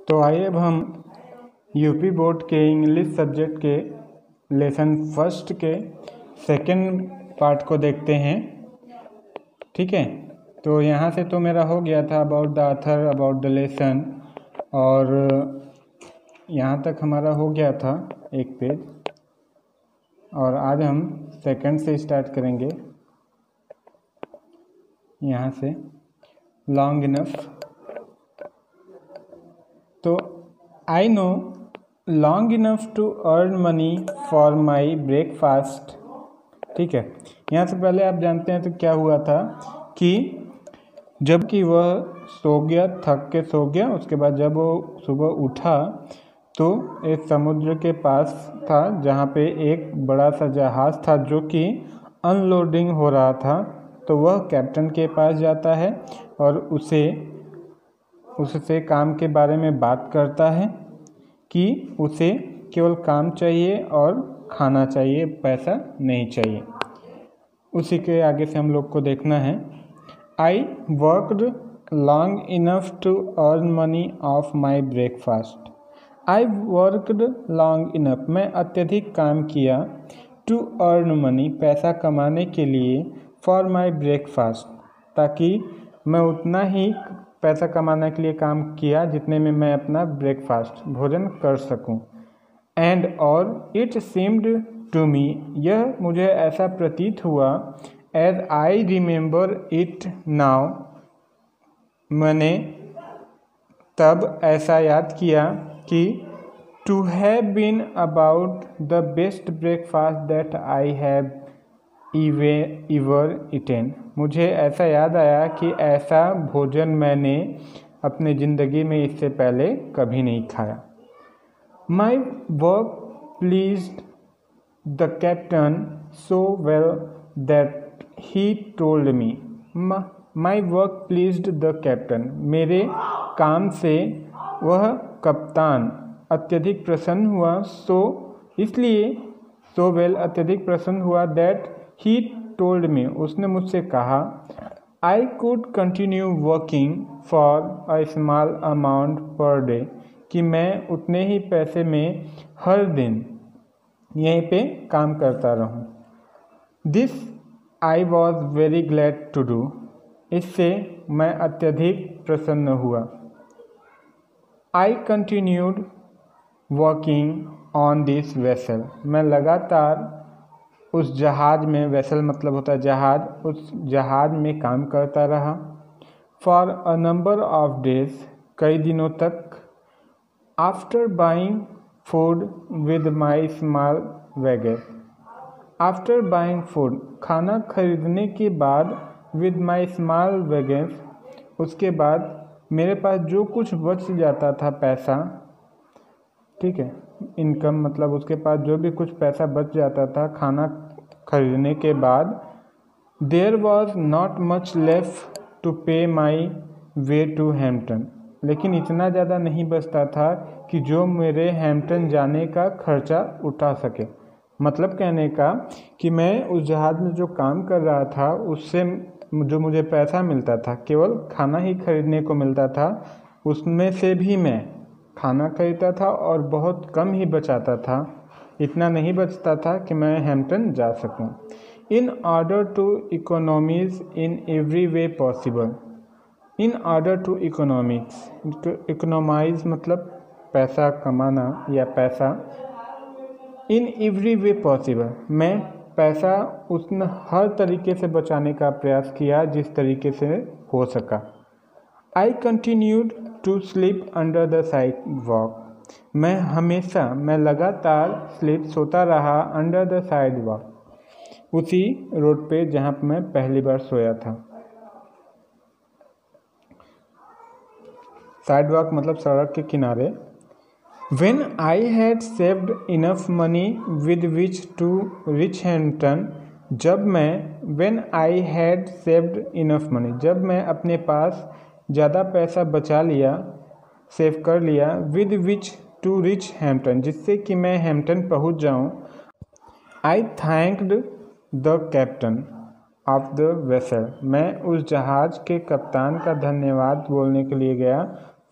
तो आइए अब हम यूपी बोर्ड के इंग्लिश सब्जेक्ट के लेसन फर्स्ट के सेकंड पार्ट को देखते हैं। ठीक है, तो यहाँ से तो मेरा हो गया था about the author, about the lesson, और यहाँ तक हमारा हो गया था एक पेज। और आज हम सेकंड से स्टार्ट करेंगे, यहाँ से लॉन्ग इनफ। तो I know long enough to earn money for my breakfast. ठीक है, यहाँ से पहले आप जानते हैं तो क्या हुआ था कि जबकि वह सो गया, थक के सो गया, उसके बाद जब वो सुबह उठा तो एक समुद्र के पास था जहाँ पे एक बड़ा सा जहाज़ था जो कि अनलोडिंग हो रहा था। तो वह कैप्टन के पास जाता है और उससे काम के बारे में बात करता है कि उसे केवल काम चाहिए और खाना चाहिए, पैसा नहीं चाहिए। उसी के आगे से हम लोग को देखना है। I worked long enough to earn money of my breakfast. I worked long enough, मैं अत्यधिक काम किया, टू अर्न मनी, पैसा कमाने के लिए, फॉर माई ब्रेकफास्ट, ताकि मैं उतना ही पैसा कमाने के लिए काम किया जितने में मैं अपना ब्रेकफास्ट भोजन कर सकूं। एंड और इट सीम्ड टू मी, यह मुझे ऐसा प्रतीत हुआ, as I remember it now, मैंने तब ऐसा याद किया कि to have been about the best breakfast that I have ever eaten, मुझे ऐसा याद आया कि ऐसा भोजन मैंने अपने ज़िंदगी में इससे पहले कभी नहीं खाया। My work pleased the captain so well that he told me, my work pleased the captain, मेरे काम से वह कप्तान अत्यधिक प्रसन्न हुआ, इसलिए सो वेल, अत्यधिक प्रसन्न हुआ, दैट ही टोल्ड मी, उसने मुझसे कहा, I could continue working for a small amount per day, कि मैं उतने ही पैसे में हर दिन यहीं पे काम करता रहूं। This I was very glad to do, इससे मैं अत्यधिक प्रसन्न हुआ। I continued working on this vessel, मैं लगातार उस जहाज़ में, वेसल मतलब होता है जहाज़, उस जहाज़ में काम करता रहा। For a number of days, कई दिनों तक। After buying food with my small wagon, after buying food, खाना खरीदने के बाद, विद माई स्मॉल वैगन, उसके बाद मेरे पास जो कुछ बच जाता था पैसा, ठीक है, इनकम मतलब उसके पास जो भी कुछ पैसा बच जाता था खाना खरीदने के बाद, there was not much left to pay my way to Hampton, लेकिन इतना ज़्यादा नहीं बचता था कि जो मेरे हैम्पटन जाने का खर्चा उठा सके। मतलब कहने का कि मैं उस जहाज़ में जो काम कर रहा था उससे जो मुझे पैसा मिलता था केवल खाना ही खरीदने को मिलता था, उसमें से भी मैं खाना खरीदता था और बहुत कम ही बचाता था, इतना नहीं बचता था कि मैं हैम्पटन जा सकूं। In order to economies in every way possible, in order to economize मतलब पैसा कमाना या पैसा, इन एवरी वे पॉसिबल, मैं पैसा उसने हर तरीके से बचाने का प्रयास किया जिस तरीके से हो सका। I continued to sleep under the sidewalk, मैं लगातार सोता रहा, अंडर द साइड वॉक, उसी रोड पे जहाँ पे मैं पहली बार सोया था। साइड वॉक मतलब सड़क के किनारे। When I had saved enough money with which to reach Hampton, when I had saved enough money, जब मैं अपने पास ज़्यादा पैसा बचा लिया, सेव कर लिया, with which to reach Hampton, जिससे कि मैं हैम्पटन पहुंच जाऊं, I thanked the captain of the vessel, मैं उस जहाज़ के कप्तान का धन्यवाद बोलने के लिए गया,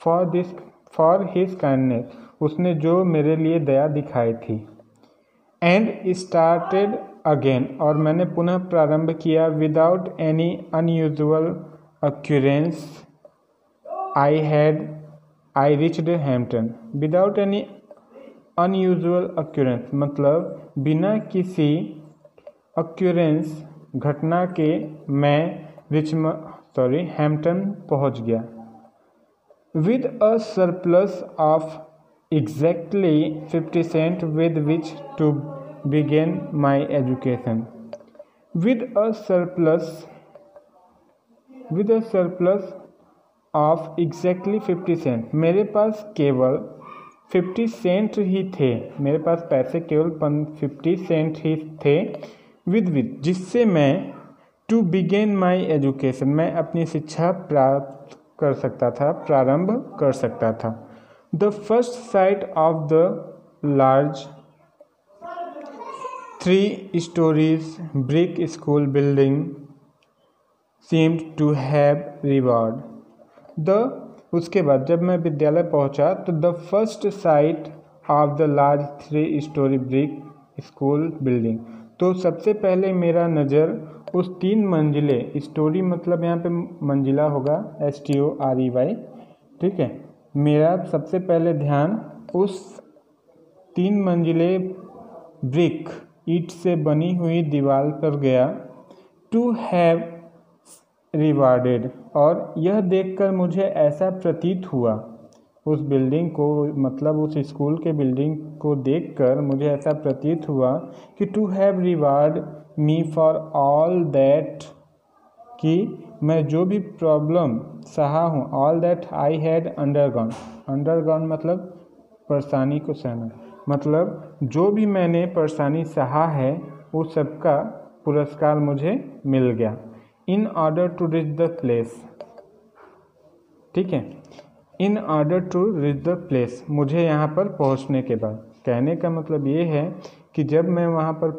for this for his kindness, उसने जो मेरे लिए दया दिखाई थी। एंड स्टार्टेड अगेन, और मैंने पुनः प्रारंभ किया। Without any unusual occurrence I reached Hampton. Without any unusual occurrence मतलब बिना किसी अक्यूरेंस घटना के मैं हैम्पटन पहुंच गया। With a surplus of exactly 50 cents with which to begin my education. With a surplus of exactly 50 cents, मेरे पास केवल 50 सेंट ही थे, मेरे पास पैसे केवल 50 सेंट ही थे। with जिससे मैं to begin my education, मैं अपनी शिक्षा प्राप्त कर सकता था, प्रारंभ कर सकता था। The first sight of the large 3 stories brick school building seemed to have reward. उसके बाद जब मैं विद्यालय पहुंचा तो the first sight of the large 3-story brick school building, तो सबसे पहले मेरा नज़र उस 3 मंजिले, स्टोरी मतलब यहाँ पे मंजिला होगा STOREY, ठीक है। मेरा सबसे पहले ध्यान उस 3 मंजिले ब्रिक ईंट से बनी हुई दीवार पर गया। टू हैव रिवार्डेड, और यह देखकर मुझे ऐसा प्रतीत हुआ, उस बिल्डिंग को मतलब उस स्कूल के बिल्डिंग को देखकर मुझे ऐसा प्रतीत हुआ कि to have reward me for all that, कि मैं जो भी प्रॉब्लम सहा हूँ, all that I had undergone मतलब परेशानी को सहना, मतलब जो भी मैंने परेशानी सहा है उस सबका पुरस्कार मुझे मिल गया। In order to reach the place, ठीक है, in order to reach the place, मुझे यहाँ पर पहुँचने के बाद, कहने का मतलब ये है कि जब मैं वहाँ पर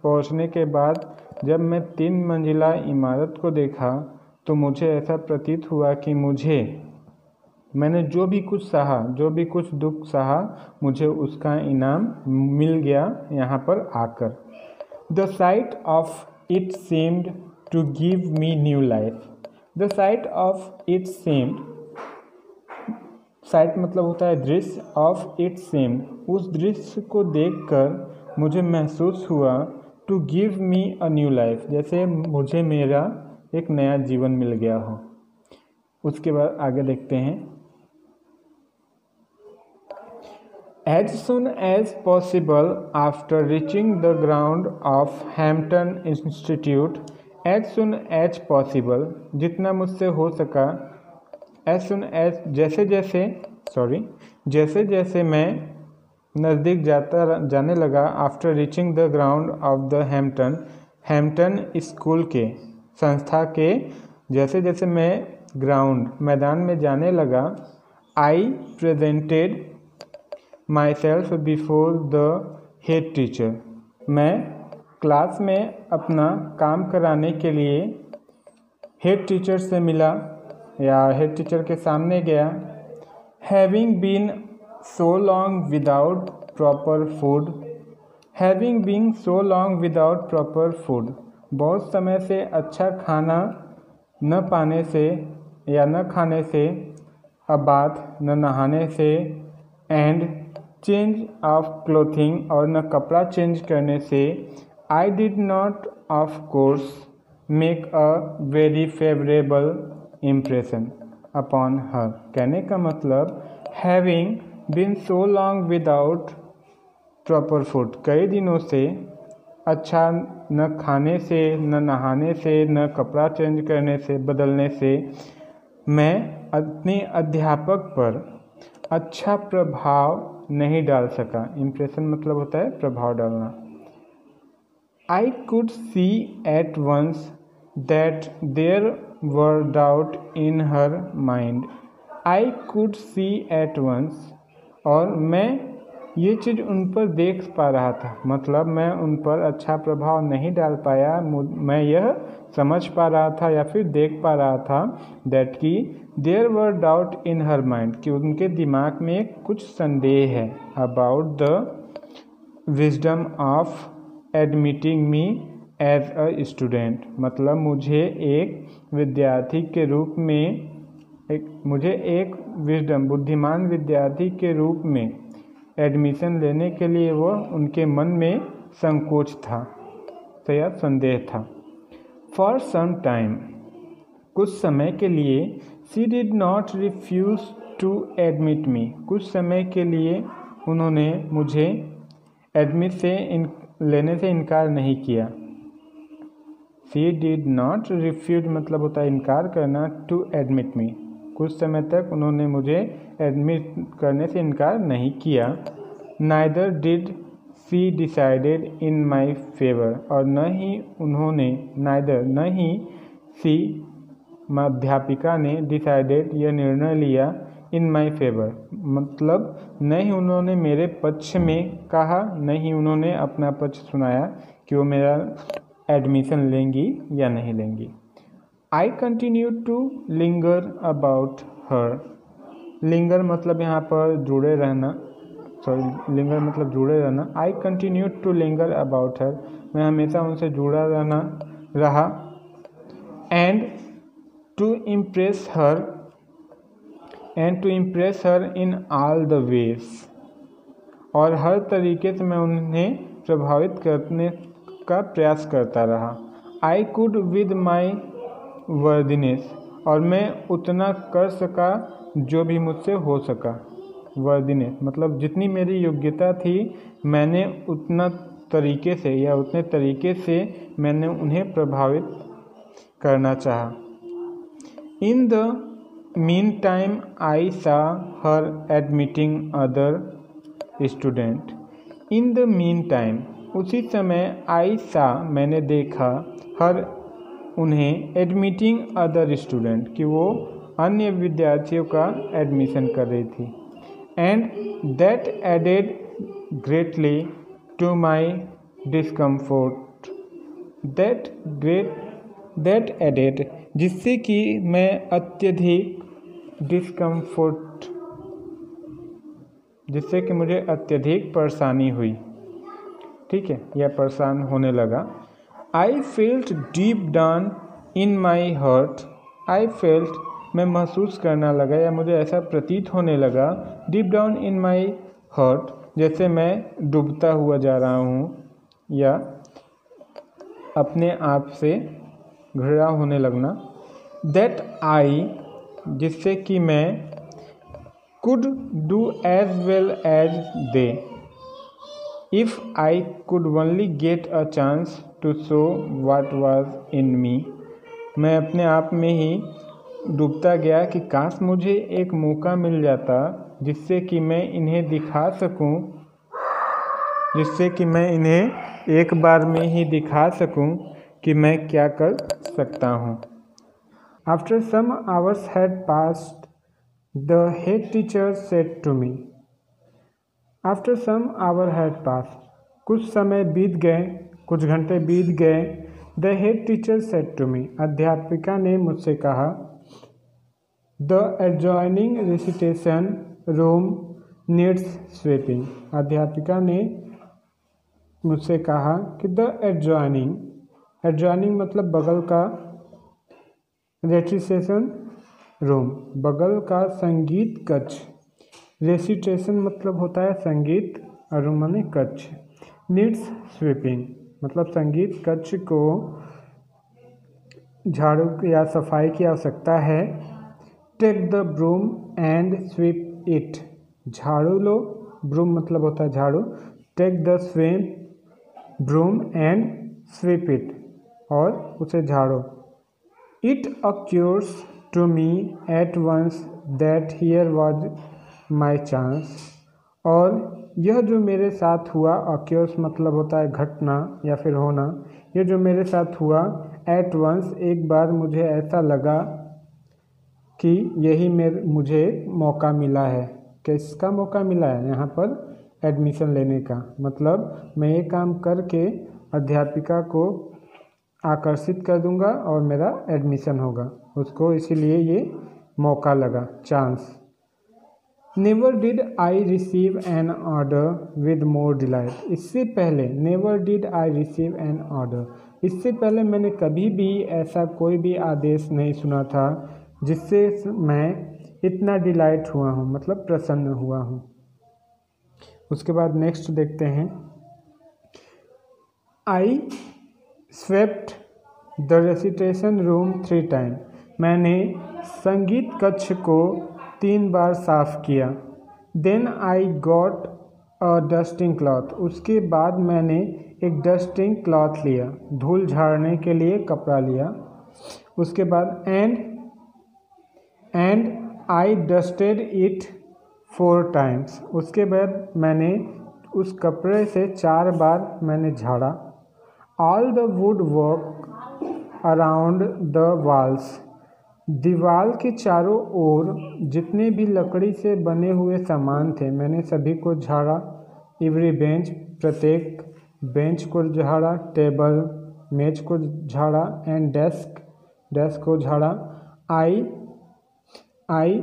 पहुँचने के बाद जब मैं 3 मंजिला इमारत को देखा तो मुझे ऐसा प्रतीत हुआ कि मैंने जो भी कुछ सहा, जो भी कुछ दुख सहा, मुझे उसका इनाम मिल गया यहाँ पर आकर। The sight of it seemed to give me new life. The sight of it seemed, sight मतलब होता है दृश्य, ऑफ इट seemed, उस दृश्य को देखकर मुझे महसूस हुआ to give me a new life, जैसे मुझे मेरा एक नया जीवन मिल गया हो। उसके बाद आगे देखते हैं। As soon as possible after reaching the ground of Hampton Institute, as soon as possible, जितना मुझसे हो सका, as soon as जैसे जैसे मैं नज़दीक जाने लगा, after reaching the ground of the Hampton school के संस्था के, जैसे जैसे मैं ग्राउंड मैदान में जाने लगा, I presented my self before the head teacher, मैं क्लास में अपना काम कराने के लिए हेड टीचर से मिला या हेड टीचर के सामने गया। Having been so long without proper food, having been so long without proper food, बहुत समय से अच्छा खाना न पाने से या न खाने से, अबाथ न नहाने से, एंड चेंज ऑफ क्लोथिंग और न कपड़ा चेंज करने से, I did not of course make a very favourable impression upon her. कहने का मतलब having been so long without proper food, कई दिनों से अच्छा न खाने से, न नहाने से, न कपड़ा चेंज करने से, बदलने से, मैं अपने अध्यापक पर अच्छा प्रभाव नहीं डाल सका। इम्प्रेशन मतलब होता है प्रभाव डालना। I could see at once that there were doubt in her mind. I could see at once, और मैं ये चीज़ उन पर देख पा रहा था, मतलब मैं उन पर अच्छा प्रभाव नहीं डाल पाया, मैं यह समझ पा रहा था या फिर देख पा रहा था दैट कि there were doubt in her mind, कि उनके दिमाग में कुछ संदेह है about the wisdom of admitting me as a student, मतलब मुझे एक विद्यार्थी के रूप में मुझे एक विजडम बुद्धिमान विद्यार्थी के रूप में एडमिशन लेने के लिए वह उनके मन में संकोच था या संदेह था। फॉर सम टाइम, कुछ समय के लिए, she did not refuse to admit me, कुछ समय के लिए उन्होंने मुझे लेने से इनकार नहीं किया। शी डिड नॉट रिफ्यूज मतलब होता है इनकार करना, टू एडमिट मी, कुछ समय तक उन्होंने मुझे एडमिट करने से इनकार नहीं किया। Neither did she decided in my favour, और न ही शी अध्यापिका ने डिसाइडेड यह निर्णय लिया इन माई फेवर, मतलब न ही उन्होंने मेरे पक्ष में कहा, न ही उन्होंने अपना पक्ष सुनाया कि वो मेरा एडमिशन लेंगी या नहीं लेंगी। I continue to linger about her, linger मतलब यहाँ पर जुड़े रहना, लिंगर मतलब जुड़े रहना। I continue to linger about her, मैं हमेशा उनसे जुड़ा रहा। And to impress her in all the ways, और हर तरीके से मैं उन्हें प्रभावित करने का प्रयास करता रहा। I could with my worthiness, और मैं उतना कर सका जो भी मुझसे हो सका। वर्दिनेस मतलब जितनी मेरी योग्यता थी, मैंने उतना तरीके से या उतने तरीके से मैंने उन्हें प्रभावित करना चाहा। In the meantime I saw her admitting other student. In the meantime, उसी समय आई सा मैंने देखा, हर उन्हें, एडमिटिंग अदर स्टूडेंट कि वो अन्य विद्यार्थियों का एडमिशन कर रही थी। And that added greatly to my discomfort, that added जिससे कि मैं अत्यधिक डिस्कम्फोर्ट, जिससे कि मुझे अत्यधिक परेशानी हुई, ठीक है, या परेशान होने लगा। I felt deep down in my heart, I felt मैं महसूस करना लगा या मुझे ऐसा प्रतीत होने लगा, deep down in my heart जैसे मैं डूबता हुआ जा रहा हूँ या अपने आप से घृणा होने लगना। दैट आई जिससे कि मैं could do as well as they, if I could only get a chance to show what was in me, मैं अपने आप में ही डूबता गया कि काश मुझे एक मौका मिल जाता जिससे कि मैं इन्हें दिखा सकूं, जिससे कि मैं इन्हें एक बार में ही दिखा सकूं कि मैं क्या कर सकता हूं। After some hours had passed the head teacher said to me, after some hour had passed, कुछ समय बीत गए, कुछ घंटे बीत गए। The head teacher said to me, अध्यापिका ने मुझसे कहा। The adjoining recitation room needs sweeping, अध्यापिका ने मुझसे कहा कि द एडजॉइनिंग मतलब बगल का, रेसिटेशन रूम बगल का संगीत कक्ष, रेसिटेशन मतलब होता है संगीत और रूम माने कक्ष। नीड्स स्वीपिंग मतलब संगीत कक्ष को झाड़ू या सफाई की आवश्यकता है। Take the broom and sweep it, झाड़ू लो, ब्रूम मतलब होता है झाड़ू। Take the broom and sweep it, और उसे झाड़ो। It occurs to me at once that here was my chance, और यह जो मेरे साथ हुआ, अक्यूर्स मतलब होता है घटना या फिर होना, ये जो मेरे साथ हुआ एट वंस एक बार मुझे ऐसा लगा कि यही मुझे मौका मिला है। किसका मौका मिला है? यहाँ पर एडमिशन लेने का, मतलब मैं ये काम करके अध्यापिका को आकर्षित कर दूंगा और मेरा एडमिशन होगा, उसको इसीलिए ये मौका लगा, chance. Never did I receive an order with more delight. इससे पहले never did I receive an order, इससे पहले मैंने कभी भी ऐसा कोई भी आदेश नहीं सुना था जिससे मैं इतना डिलाइट हुआ हूँ, मतलब प्रसन्न हुआ हूँ। उसके बाद नेक्स्ट देखते हैं। I swept the recitation room 3 time. मैंने संगीत कक्ष को 3 बार साफ किया। Then I got a dusting cloth. उसके बाद मैंने एक डस्टिंग क्लॉथ लिया, धूल झाड़ने के लिए कपड़ा लिया। उसके बाद and I dusted it 4 times. उसके बाद मैंने उस कपड़े से 4 बार मैंने झाड़ा। All the wood work around the walls. दीवार के चारों ओर जितने भी लकड़ी से बने हुए सामान थे मैंने सभी को झाड़ा। एवरी बेंच, प्रत्येक बेंच को झाड़ा। टेबल, मेज को झाड़ा। एंड डेस्क को झाड़ा। I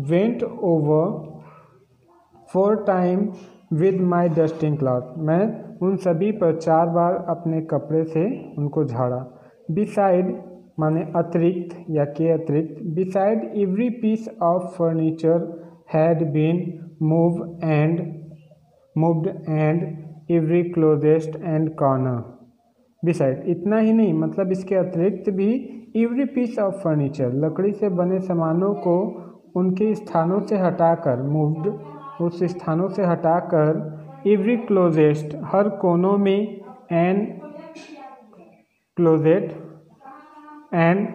went over 4 time with my dusting cloth. मैं उन सभी पर 4 बार अपने कपड़े से उनको झाड़ा। बिसाइड माने अतिरिक्त या के अतिरिक्त। Beside every piece of furniture had been moved and every closest and corner. Beside इतना ही नहीं, मतलब इसके अतिरिक्त भी एवरी पीस ऑफ फर्नीचर, लकड़ी से बने सामानों को उनके स्थानों से हटाकर, मूव्ड उस स्थानों से हटाकर, एवरी क्लोजेस्ट हर कोनों में, एंड क्लोजेट एंड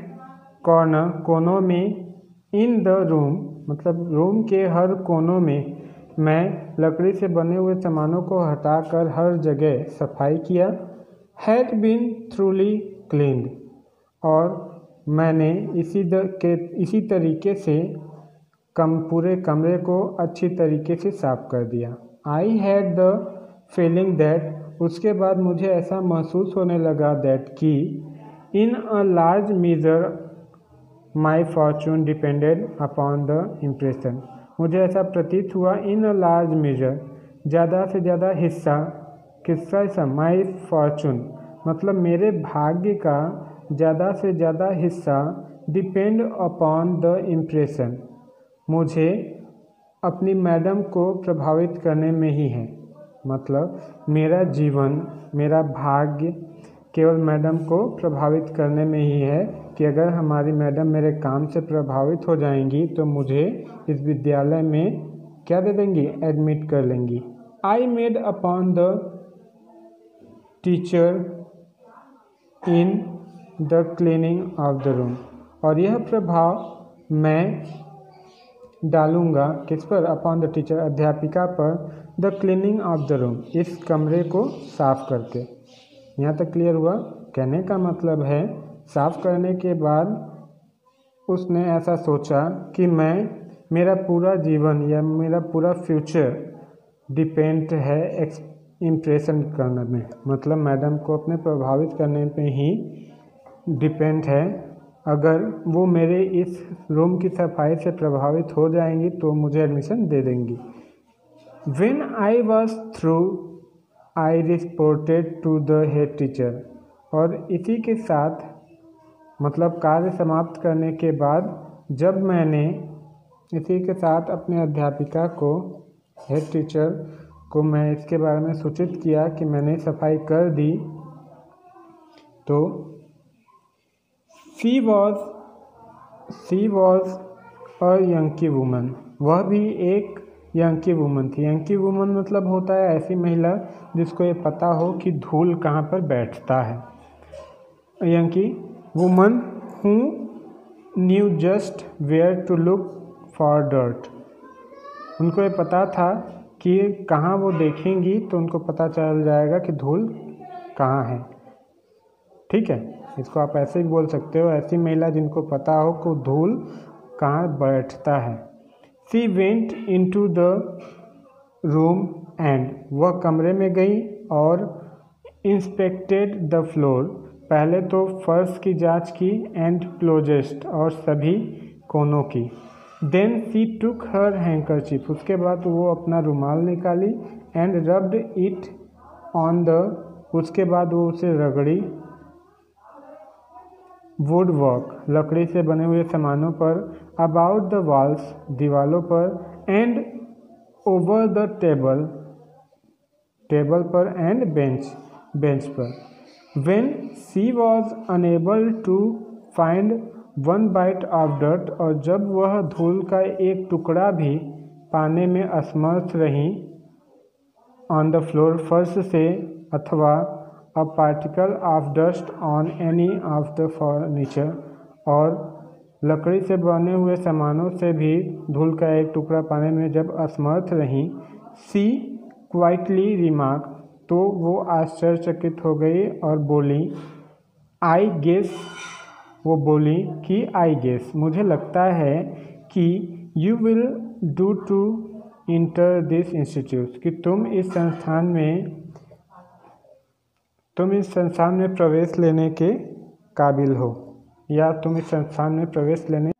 कॉर्नर कोनों में, इन द रूम मतलब रूम के हर कोनों में मैं लकड़ी से बने हुए सामानों को हटाकर हर जगह सफाई किया। हैड बीन थ्रूली क्लीन्ड, और मैंने इसी तरीके से पूरे कमरे को अच्छी तरीके से साफ कर दिया। I had the feeling that, उसके बाद मुझे ऐसा महसूस होने लगा दैट कि in a large measure my fortune depended upon the impression. मुझे ऐसा प्रतीत हुआ इन अ लार्ज मेजर, ज़्यादा से ज़्यादा हिस्सा, किसका हिस्सा, माई फॉर्चून मतलब मेरे भाग्य का ज़्यादा से ज़्यादा हिस्सा, डिपेंड अपॉन द इम्प्रेशन मुझे अपनी मैडम को प्रभावित करने में ही है। मतलब मेरा जीवन, मेरा भाग्य केवल मैडम को प्रभावित करने में ही है कि अगर हमारी मैडम मेरे काम से प्रभावित हो जाएंगी तो मुझे इस विद्यालय में क्या दे देंगी, एडमिट कर लेंगी। I made upon the teacher in the cleaning of the room, और यह प्रभाव मैं डालूंगा किस पर, अपॉन द टीचर अध्यापिका पर, the cleaning of the room इस कमरे को साफ करके। यहाँ तक क्लियर हुआ? कहने का मतलब है साफ करने के बाद उसने ऐसा सोचा कि मेरा पूरा जीवन या मेरा पूरा फ्यूचर डिपेंड है इम्प्रेशन करने में, मतलब मैडम को अपने प्रभावित करने पे ही डिपेंड है। अगर वो मेरे इस रूम की सफाई से प्रभावित हो जाएंगी तो मुझे एडमिशन दे देंगी। When I was through, I reported to the head teacher, और इसी के साथ मतलब कार्य समाप्त करने के बाद जब मैंने इसी के साथ अपने अध्यापिका को, हेड टीचर को मैं इसके बारे में सूचित किया कि मैंने सफाई कर दी, तो she was a Yankee woman, वह भी एक यंकी वुमन थी। यंकी वुमन मतलब होता है ऐसी महिला जिसको ये पता हो कि धूल कहाँ पर बैठता है। Yankee woman who knew just where to look for dirt, उनको ये पता था कि कहाँ वो देखेंगी तो उनको पता चल जाएगा कि धूल कहाँ है। ठीक है, इसको आप ऐसे भी बोल सकते हो, ऐसी महिला जिनको पता हो कि धूल कहाँ बैठता है। She went into the room and, वह कमरे में गई और इंस्पेक्टेड द फ्लोर, पहले तो फर्श की जांच की, एंड क्लोजेस्ट, और सभी कोनों की। Then she took her handkerchief, उसके बाद वो अपना रुमाल निकाली, and rubbed it on the, उसके बाद वो उसे रगड़ी, वुड वर्क, लकड़ी से बने हुए सामानों पर, अबाउट द वॉल्स, दीवालों पर, and over the table, table पर, एंड बेंच, बेंच पर। When she was unable to find one bite of dirt, और जब वह धूल का एक टुकड़ा भी पाने में असमर्थ रही, on the floor, फर्श से, अथवा a particle of dust on any of the furniture, और लकड़ी से बने हुए सामानों से भी धूल का एक टुकड़ा पाने में जब असमर्थ रही, she quietly remarked, तो वो आश्चर्यचकित हो गई और बोली, आई गेस, वो बोली कि आई गेस, मुझे लगता है कि you will do to enter this institute, कि तुम इस संस्थान में प्रवेश लेने के काबिल हो, या तुम इस संस्थान में प्रवेश लेने।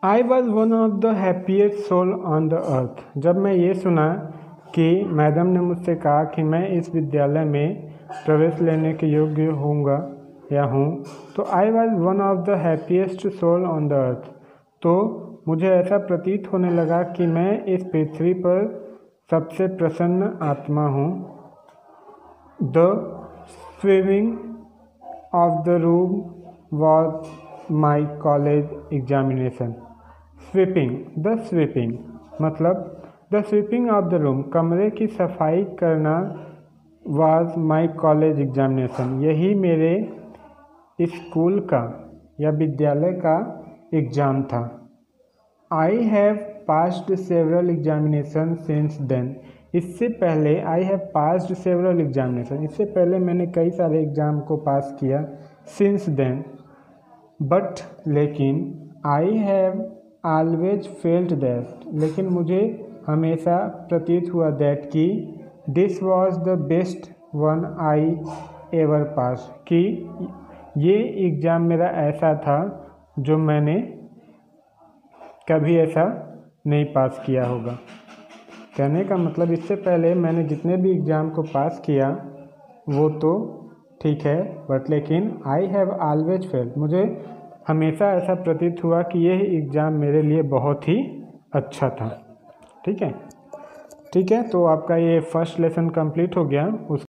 I was one of the happiest soul on the earth, जब मैं ये सुना कि मैडम ने मुझसे कहा कि मैं इस विद्यालय में प्रवेश लेने के योग्य होऊंगा या हूँ, तो I was one of the happiest soul on the earth, तो मुझे ऐसा प्रतीत होने लगा कि मैं इस पृथ्वी पर सबसे प्रसन्न आत्मा हूँ। The sweeping of the room was my college examination. Sweeping, the sweeping मतलब the sweeping of the room, कमरे की सफाई करना, वाज माई कॉलेज एग्जामिनेशन, यही मेरे स्कूल का या विद्यालय का एग्ज़ाम था। I have passed several examination since then, इससे पहले I have passed several examination, इससे पहले मैंने कई सारे एग्ज़ाम को पास किया। सिंस देन, बट, लेकिन, I have always felt that, लेकिन मुझे हमेशा प्रतीत हुआ दैट कि this was the best one I ever pass, कि ये एग्ज़ाम मेरा ऐसा था जो मैंने कभी ऐसा नहीं पास किया होगा। कहने का मतलब इससे पहले मैंने जितने भी एग्ज़ाम को पास किया वो तो ठीक है, बट लेकिन आई हैव ऑलवेज फेल्ट, मुझे हमेशा ऐसा प्रतीत हुआ कि यह एग्ज़ाम मेरे लिए बहुत ही अच्छा था। ठीक है, तो आपका ये फर्स्ट लेसन कंप्लीट हो गया।